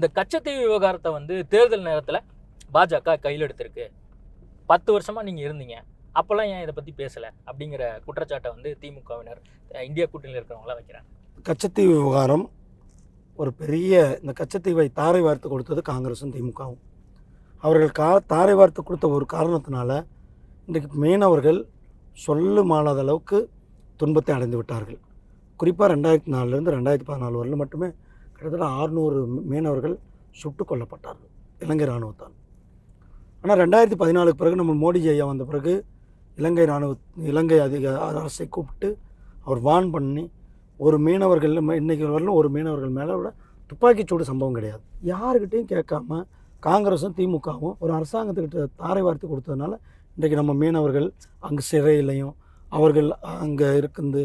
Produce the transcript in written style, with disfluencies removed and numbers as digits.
இந்த கச்சத்தீவு விவகாரத்தை வந்து தேர்தல் நேரத்தில் பாஜக கையில் எடுத்திருக்கு. 10 வருஷமாக நீங்கள் இருந்தீங்க, அப்போல்லாம் ஏன் இதை பற்றி பேசலை அப்படிங்கிற குற்றச்சாட்டை வந்து திமுகவினர் இந்தியா கூட்டணியில் இருக்கிறவங்களாம் வைக்கிறாங்க. கச்சத்தீவு விவகாரம் ஒரு பெரிய, இந்த கச்சத்தீவை தாரை வார்த்து கொடுத்தது காங்கிரஸும் திமுகவும். அவர்கள் தாரை வார்த்து கொடுத்த ஒரு காரணத்தினால இன்றைக்கு மீனவர்கள் சொல்ல மாளாத அளவுக்கு துன்பத்தை அடைந்து விட்டார்கள். குறிப்பாக 2004 2014 வரலும் மட்டுமே கிட்டத்தட்ட 600 மீனவர்கள் சுட்டு கொல்லப்பட்டார்கள் இலங்கை இராணுவத்தால். ஆனால் 2014 பிறகு நம்ம மோடிஜி ஐயா வந்த பிறகு இலங்கை அரசை கூப்பிட்டு அவர் வான் பண்ணி ஒரு மீனவர்கள் இன்றைக்கி வரலும் ஒரு மீனவர்கள் மேலே விட துப்பாக்கிச்சூடு சம்பவம் கிடையாது. யாருக்கிட்டையும் கேட்காம காங்கிரஸும் திமுகவும் ஒரு அரசாங்கத்துக்கிட்ட தாரை வார்த்து கொடுத்ததுனால இன்றைக்கு நம்ம மீனவர்கள் அங்கே சிறையிலையும் அவர்கள் அங்கே இருக்குது